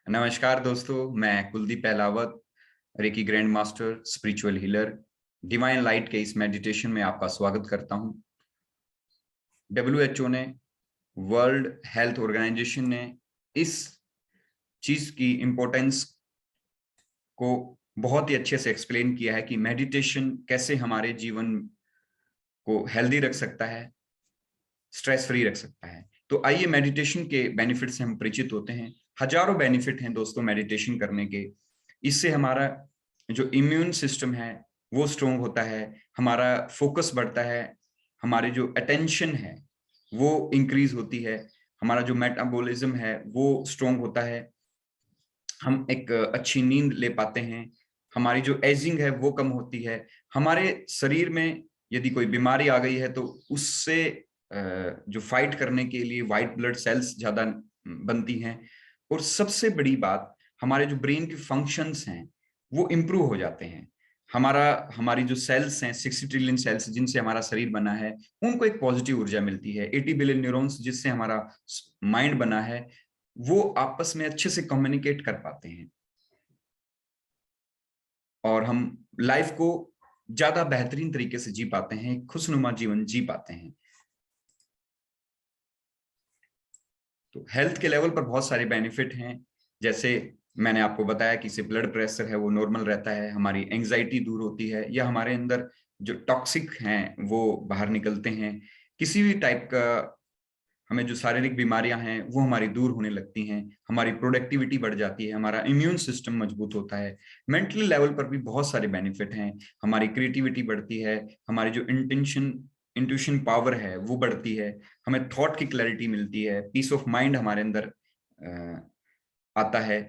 नमस्कार दोस्तों, मैं Kuldeep Pahlawat, reiki grand master, spiritual healer, divine light के इस मेडिटेशन में आपका स्वागत करता हूं। WHO ने, वर्ल्ड हेल्थ ऑर्गेनाइजेशन ने इस चीज की इम्पोर्टेंस को बहुत ही अच्छे से एक्सप्लेन किया है कि मेडिटेशन कैसे हमारे जीवन को हेल्दी रख सकता है, स्ट्रेस फ्री रख सकता है। तो आइए मेडिटेशन के बेनिफिट से हम परिचित होते हैं। हजारों बेनिफिट हैं दोस्तों मेडिटेशन करने के। इससे हमारा जो इम्यून सिस्टम है वो स्ट्रोंग होता है, हमारा फोकस बढ़ता है, हमारी जो अटेंशन है वो इंक्रीज होती है, हमारा जो मेटाबॉलिज्म है वो स्ट्रोंग होता है, हम एक अच्छी नींद ले पाते हैं, हमारी जो एजिंग है वो कम होती है, हमारे शरीर में यदि कोई बीमारी आ गई है तो उससे जो फाइट करने के लिए व्हाइट ब्लड सेल्स ज्यादा बनती हैं। और सबसे बड़ी बात, हमारे जो ब्रेन के फंक्शंस हैं वो इम्प्रूव हो जाते हैं। हमारी जो सेल्स हैं, 60 ट्रिलियन सेल्स जिनसे हमारा शरीर बना है, उनको एक पॉजिटिव ऊर्जा मिलती है। 80 बिलियन न्यूरॉन्स जिससे हमारा माइंड बना है, वो आपस में अच्छे से कम्युनिकेट कर पाते हैं और हम लाइफ को ज्यादा बेहतरीन तरीके से जी पाते हैं, खुशनुमा जीवन जी पाते हैं। तो हेल्थ के लेवल पर बहुत सारे बेनिफिट हैं। जैसे मैंने आपको बताया कि इससे ब्लड प्रेशर है वो नॉर्मल रहता है, हमारी एंजाइटी दूर होती है, या हमारे अंदर जो टॉक्सिक हैं वो बाहर निकलते हैं। किसी भी टाइप का हमें जो शारीरिक बीमारियां हैं वो हमारी दूर होने लगती हैं, हमारी प्रोडक्टिविटी बढ़ जाती है, हमारा इम्यून सिस्टम मजबूत होता है। मेंटली लेवल पर भी बहुत सारे बेनिफिट हैं। हमारी क्रिएटिविटी बढ़ती है, हमारी जो इंट्यूशन पावर है वो बढ़ती है, हमें थॉट की क्लैरिटी मिलती है, पीस ऑफ माइंड हमारे अंदर आता है,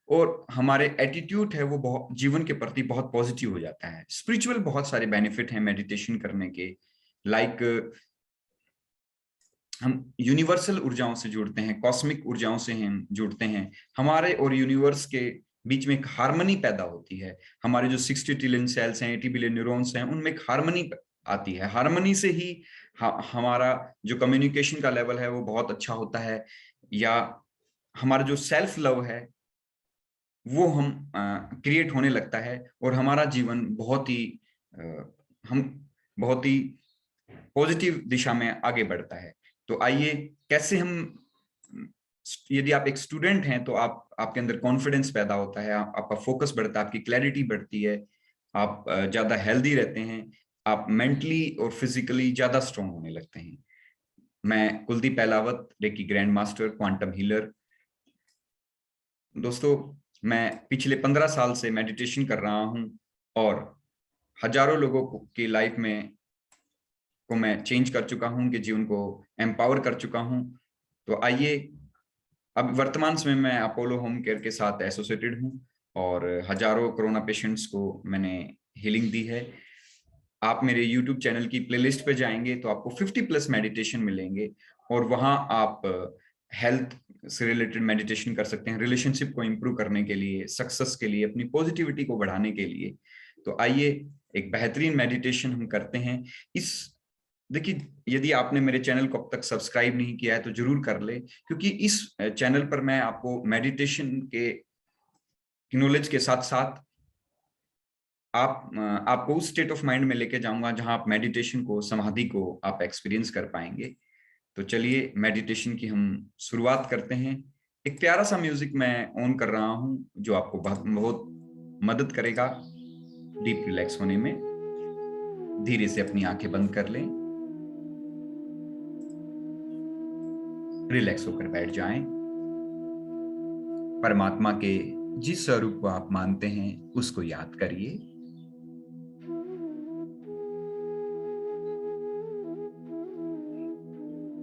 और हमारे एटीट्यूड है वो बहुत जीवन के प्रति बहुत पॉजिटिव हो जाता है। स्पिरिचुअल बहुत सारे बेनिफिट हैं मेडिटेशन करने के। लाइक हम यूनिवर्सल ऊर्जाओं से जुड़ते हैं, कॉस्मिक ऊर्जाओं से हम जुड़ते हैं, हमारे और यूनिवर्स के बीच में एक हार्मनी पैदा होती है। हमारे जो 60 ट्रिलियन सेल्स हैं, 80 बिलियन न्यूरॉन्स हैं, उनमें एक हार्मनी आती है। हार्मनी से ही हमारा जो कम्युनिकेशन का लेवल है वो बहुत अच्छा होता है, या हमारा जो सेल्फ लव है वो हम क्रिएट होने लगता है, और हमारा जीवन बहुत ही हम बहुत ही पॉजिटिव दिशा में आगे बढ़ता है। तो आइए, कैसे हम, यदि आप एक स्टूडेंट हैं तो आपके अंदर कॉन्फिडेंस पैदा होता है, आपका फोकस बढ़ता है, आपकी क्लैरिटी बढ़ती है, आप ज्यादा हेल्दी रहते हैं, आप मेंटली और फिजिकली ज्यादा स्ट्रांग होने लगते हैं। मैं Kuldeep Pahlawat, reiki grand master, quantum healer. दोस्तों, मैं पिछले 15 साल से मेडिटेशन कर रहा हूं और हजारों लोगों की लाइफ में को मैं चेंज कर चुका हूं, कि जीवन को एम्पावर कर चुका हूं। तो आइए, अब वर्तमान समय में अपोलो होम केयर के साथ एसोसिएटेड हूं और हजारों कोरोना पेशेंट्स को मैंने हीलिंग दी है। आप मेरे यूट्यूब चैनल की प्लेलिस्ट पे जाएंगे तो आपको 50+ मेडिटेशन मिलेंगे, और वहां आप हेल्थ से रिलेटेड मेडिटेशन कर सकते हैं, रिलेशनशिप को इंप्रूव करने के लिए, सक्सेस के लिए, अपनी पॉजिटिविटी को बढ़ाने के लिए। तो आइए, एक बेहतरीन मेडिटेशन हम करते हैं। इस देखिए, यदि आपने मेरे चैनल को अब तक सब्सक्राइब नहीं किया है तो जरूर कर ले, क्योंकि इस चैनल पर मैं आपको मेडिटेशन के नॉलेज के साथ साथ आपको उस स्टेट ऑफ माइंड में लेके जाऊंगा जहां आप मेडिटेशन को, समाधि को आप एक्सपीरियंस कर पाएंगे। तो चलिए मेडिटेशन की हम शुरुआत करते हैं। एक प्यारा सा म्यूजिक मैं ऑन कर रहा हूं जो आपको बहुत बहुत मदद करेगा डीप रिलैक्स होने में। धीरे से अपनी आंखें बंद कर लें, रिलैक्स होकर बैठ जाएं। परमात्मा के जिस स्वरूप को आप मानते हैं उसको याद करिए।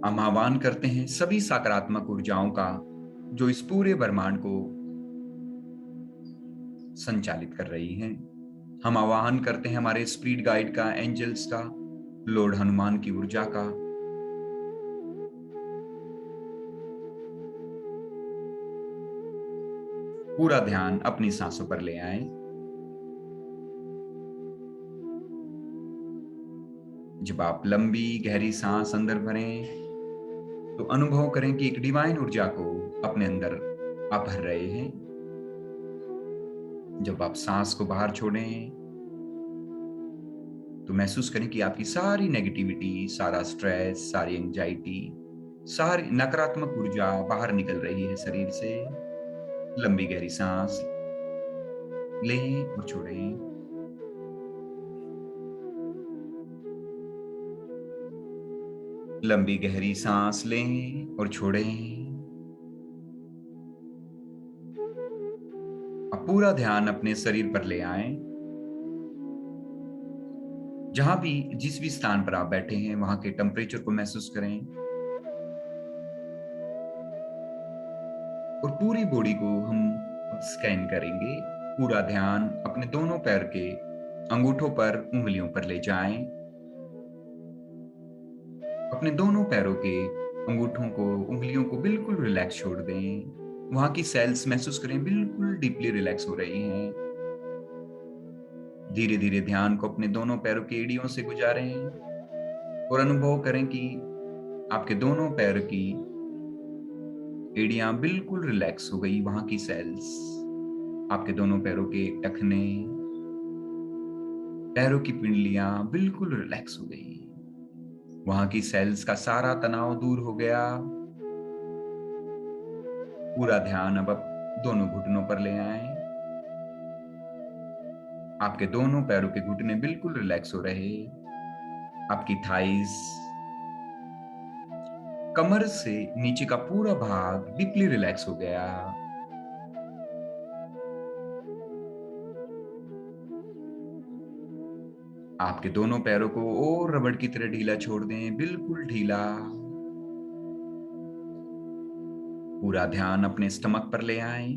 हम आह्वान करते हैं सभी सकारात्मक ऊर्जाओं का जो इस पूरे ब्रह्मांड को संचालित कर रही हैं। हम आह्वान करते हैं हमारे स्पिरिट गाइड का, एंजल्स का, लॉर्ड हनुमान की ऊर्जा का। पूरा ध्यान अपनी सांसों पर ले आए। जब आप लंबी गहरी सांस अंदर भरें तो अनुभव करें कि एक डिवाइन ऊर्जा को अपने अंदर आप भर रहे हैं। जब आप सांस को बाहर छोड़ें तो महसूस करें कि आपकी सारी नेगेटिविटी, सारा स्ट्रेस, सारी एंजाइटी, सारी नकारात्मक ऊर्जा बाहर निकल रही है शरीर से। लंबी गहरी सांस लें और छोड़ें। लंबी गहरी सांस लें और छोड़ें। अब पूरा ध्यान अपने शरीर पर ले आएं। जहां भी, जिस भी स्थान पर आप बैठे हैं वहां के टेम्परेचर को महसूस करें और पूरी बॉडी को हम स्कैन करेंगे। पूरा ध्यान अपने दोनों पैर के अंगूठों पर, उंगलियों पर ले जाएं। अपने दोनों पैरों के अंगूठों को, उंगलियों को बिल्कुल रिलैक्स छोड़ दें। वहां की सेल्स महसूस करें बिल्कुल डीपली रिलैक्स हो रही हैं। धीरे धीरे ध्यान को अपने दोनों पैरों की एड़ियों से गुजारें और अनुभव करें कि आपके दोनों पैर की एड़ियां बिल्कुल रिलैक्स हो गई। वहां की सेल्स, आपके दोनों पैरों के टखने, पैरों की पिंडलियां बिल्कुल रिलैक्स हो गई। वहां की सेल्स का सारा तनाव दूर हो गया। पूरा ध्यान अब आप दोनों घुटनों पर ले आए। आपके दोनों पैरों के घुटने बिल्कुल रिलैक्स हो रहे। आपकी थाइस, कमर से नीचे का पूरा भाग डीपली रिलैक्स हो गया। आपके दोनों पैरों को और रबड़ की तरह ढीला छोड़ दें, बिल्कुल ढीला। पूरा ध्यान अपने स्टमक पर ले आए।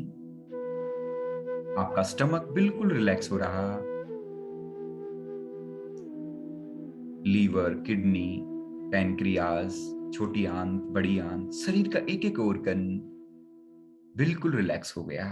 आपका स्टमक बिल्कुल रिलैक्स हो रहा। लीवर, किडनी, पैनक्रियाज, छोटी आंत, बड़ी आंत, शरीर का एक एक ऑर्गन बिल्कुल रिलैक्स हो गया।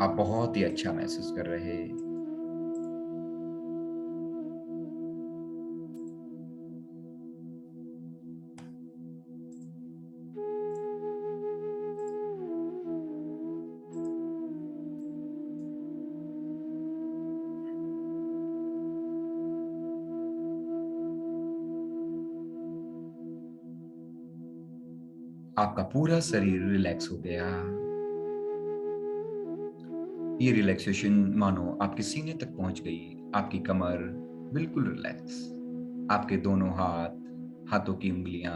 आप बहुत ही अच्छा महसूस कर रहे हैं। आपका पूरा शरीर रिलैक्स हो गया। ये रिलैक्सेशन मानो आपके सीने तक पहुंच गई। आपकी कमर बिल्कुल रिलैक्स। आपके दोनों हाथ, हाथों की उंगलियां,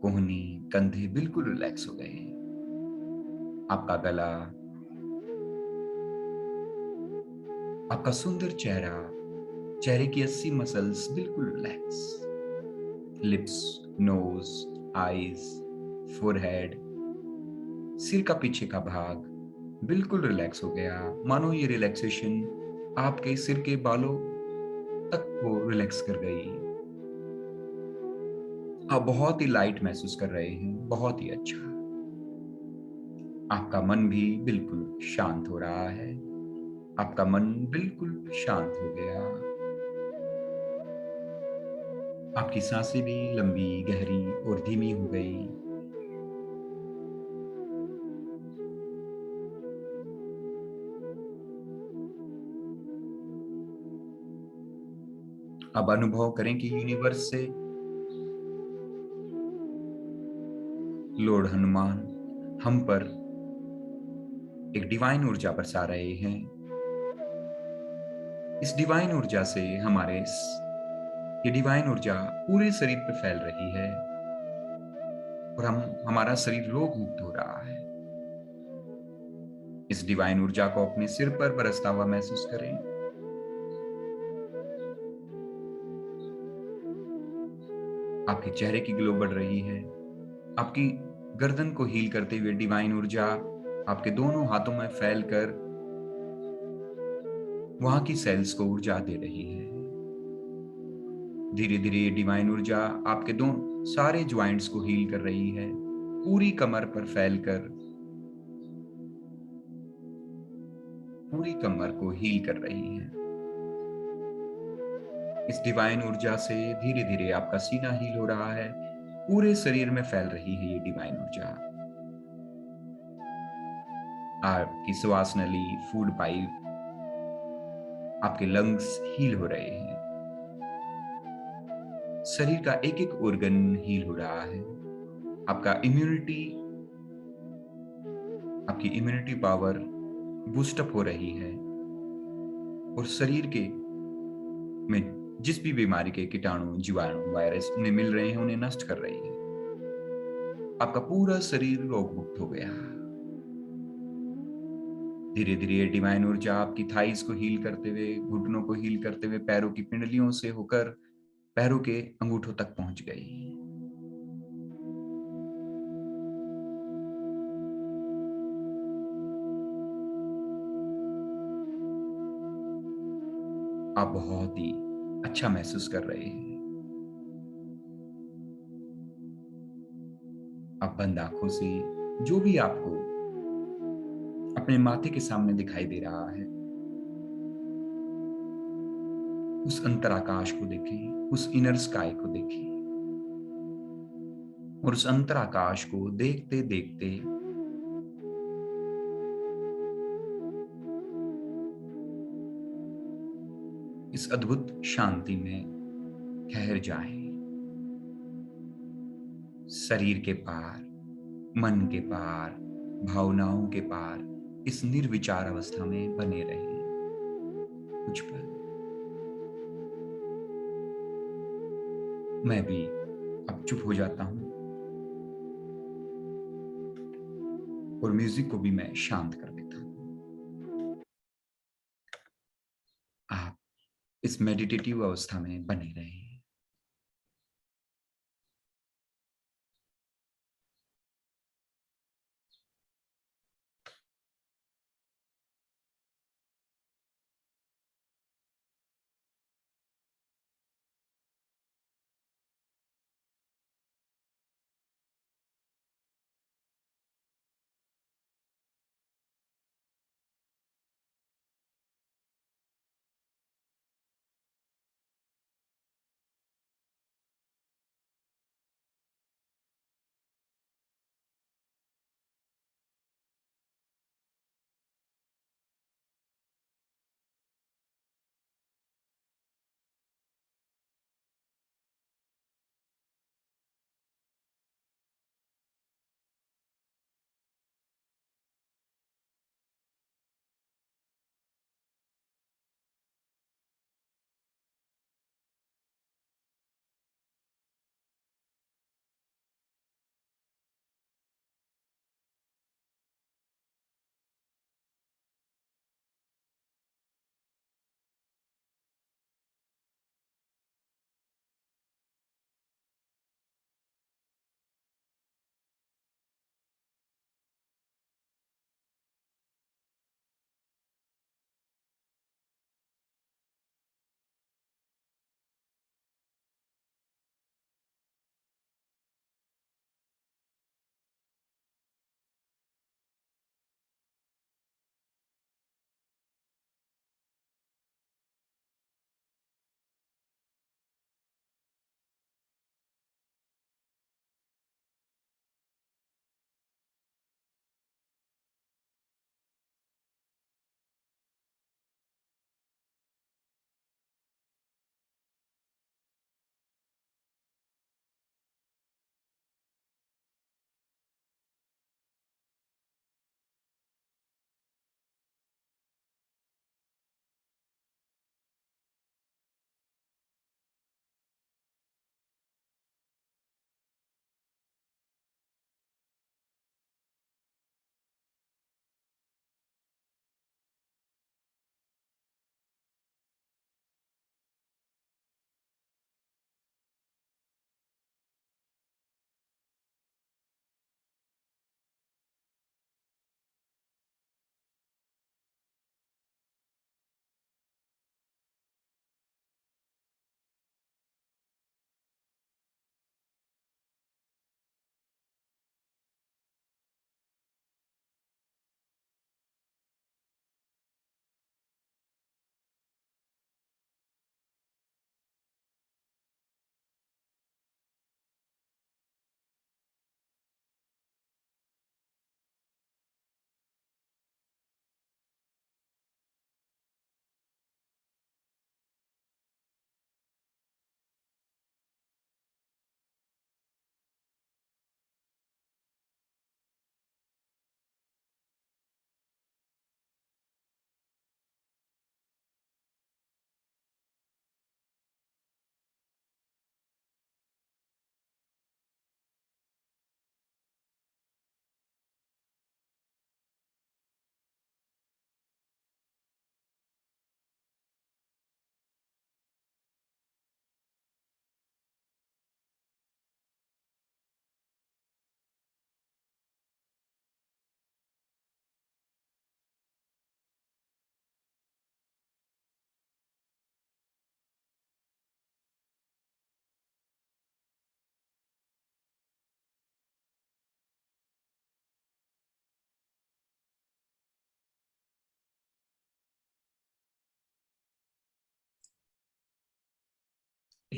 कोहनी, कंधे बिल्कुल रिलैक्स हो गए। आपका गला, आपका सुंदर चेहरा, चेहरे की 80 मसल्स बिल्कुल relax. Lips, nose, eyes, forehead, सिर का पीछे का भाग बिल्कुल रिलैक्स हो गया। मानो ये रिलैक्सेशन आपके सिर के बालों तक को रिलैक्स कर गई। आप बहुत ही लाइट महसूस कर रहे हैं, बहुत ही अच्छा। आपका मन भी बिल्कुल शांत हो रहा है। आपका मन बिल्कुल शांत हो गया। आपकी सांसें भी लंबी, गहरी और धीमी हो गई। अब अनुभव करें कि यूनिवर्स से लॉर्ड हनुमान हम पर एक डिवाइन ऊर्जा बरसा रहे हैं। इस डिवाइन ऊर्जा से ये डिवाइन ऊर्जा पूरे शरीर पर फैल रही है और हमारा शरीर रोग मुक्त हो रहा है। इस डिवाइन ऊर्जा को अपने सिर पर बरसता हुआ महसूस करें। आपके चेहरे की ग्लो बढ़ रही है। आपकी गर्दन को हील करते हुए डिवाइन ऊर्जा आपके दोनों हाथों में फैलकर वहां की सेल्स को ऊर्जा दे रही है। धीरे धीरे ये डिवाइन ऊर्जा आपके दोनों सारे ज्वाइंट्स को हील कर रही है, पूरी कमर पर फैलकर पूरी कमर को हील कर रही है। इस डिवाइन ऊर्जा से धीरे धीरे आपका सीना हील हो रहा है, पूरे शरीर में फैल रही है ये डिवाइन ऊर्जा। आपकी श्वास नली, फूड पाइप, आपके लंग्स हील हो रहे हैं। शरीर का एक एक ऑर्गन हील हो रहा है। आपकी इम्यूनिटी पावर बूस्टअप हो रही है और शरीर के में जिस भी बीमारी के कीटाणु, जीवाणु, वायरस उन्हें मिल रहे हैं उन्हें नष्ट कर रही है। आपका पूरा शरीर रोग मुक्त हो गया। धीरे धीरे ये डिवाइन ऊर्जा आपकी थाइस को हील करते हुए, घुटनों को हील करते हुए, पैरों की पिंडलियों से होकर पैरों के अंगूठों तक पहुंच गई। आप बहुत ही अच्छा महसूस कर रहे हैं। आप बंद आंखों से जो भी आपको अपने माथे के सामने दिखाई दे रहा है उस अंतराकाश को देखें, उस इनर स्काई को देखें और उस अंतराकाश को देखते देखते इस अद्भुत शांति में ठहर जाएं। शरीर के पार, मन के पार, भावनाओं के पार इस निर्विचार अवस्था में बने रहें कुछ पल। मैं भी अब चुप हो जाता हूं और म्यूजिक को भी मैं शांत कर देता हूं। आप इस मेडिटेटिव अवस्था में बने रहें।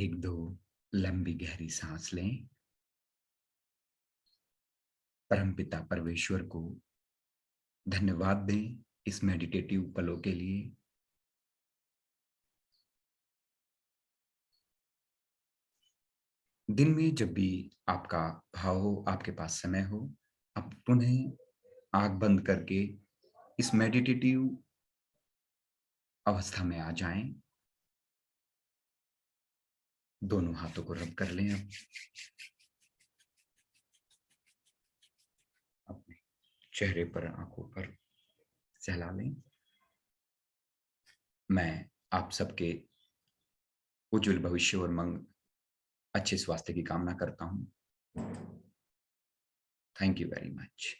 एक दो लंबी गहरी सांस लें। परमपिता परमेश्वर को धन्यवाद दें इस मेडिटेटिव पलों के लिए। दिन में जब भी आपका भाव हो, आपके पास समय हो, आप पुनः आंख बंद करके इस मेडिटेटिव अवस्था में आ जाएं। दोनों हाथों को रब कर लें। अब अपने चेहरे पर, आंखों पर सहला लें। मैं आप सबके उज्जवल भविष्य और अच्छे स्वास्थ्य की कामना करता हूं। Thank you very much.